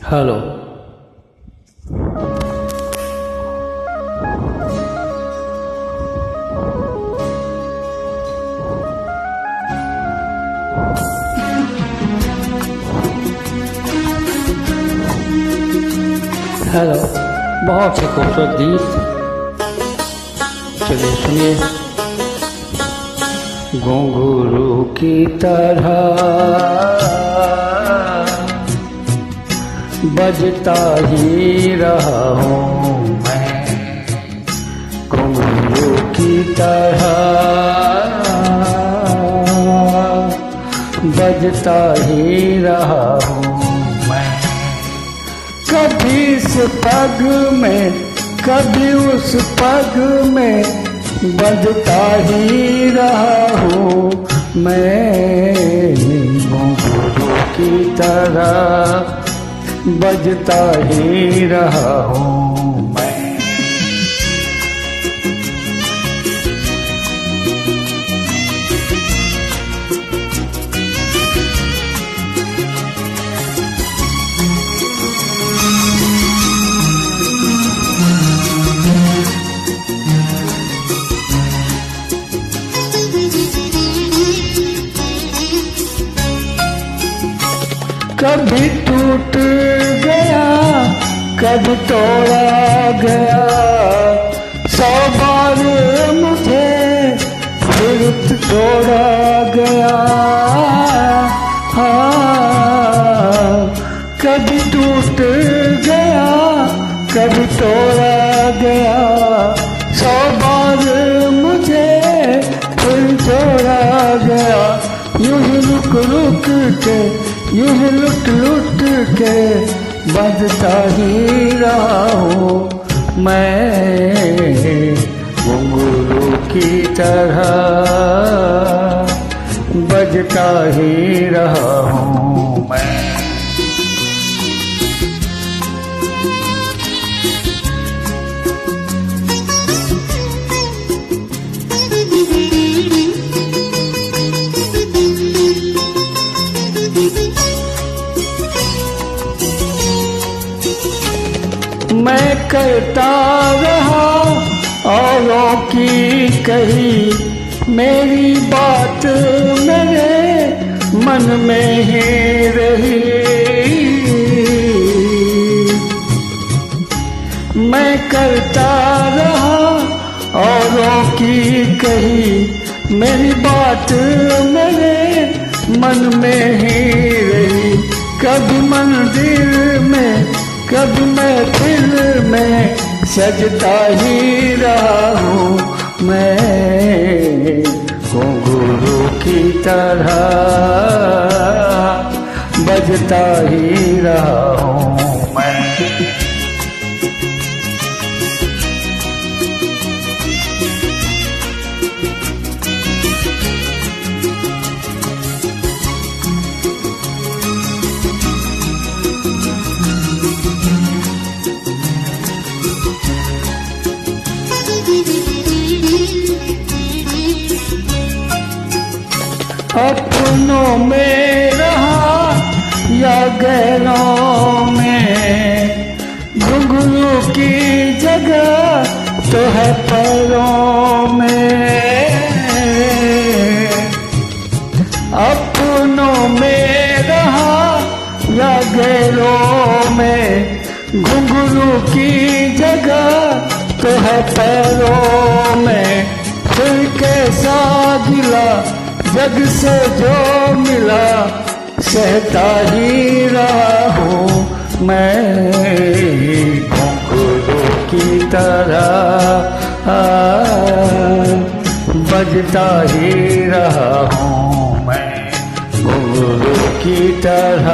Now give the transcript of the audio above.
Hello. Hello, बहुत ही खूबसूरत गीत, चलिए सुनिए। घुंघरू की तरह बजता ही रहा हूँ मैं, घुंघरू की तरह बजता ही रहा हूँ मैं। कभी इस पग में कभी उस पग में बजता ही रहा हूँ मैं, घुंघरू की तरह बजता ही रहा हूँ मैं। कभी टूट गया कभी तोड़ा गया, 100 बार मुझे फिर तोड़ा गया। हाँ, कभी टूट गया कभी तोड़ा गया, 100 बार मुझे फिर तोड़ा गया। यूं ही रुक रुक के यूं ही लुट लुट के बजता ही रहा हूँ मैं, घुंघरू की तरह बजता ही रहा हूँ मैं। मैं करता रहा औरों की कही, मेरी बात मेरे मन में ही रही। मैं करता रहा औरों की कही, मेरी बात मेरे मन में ही रही। कभी मंदिर में कभी मैं दिल में सजता ही रहा हूँ मैं, घुंघरू की तरह बजता ही रहा हूँ मैं। अपनों में रहा या गैरों में, घुंघरू की जगह तो है पैरों में। अपनों में रहा या गैरों में, घुंघरू की जगह तो है पैरों में। फिर कैसा गिला जग से जो मिला, सहता ही रहा हूँ मैं, घुंघरू की तरह बजता ही रहा हूँ मैं, घुंघरू की तरह।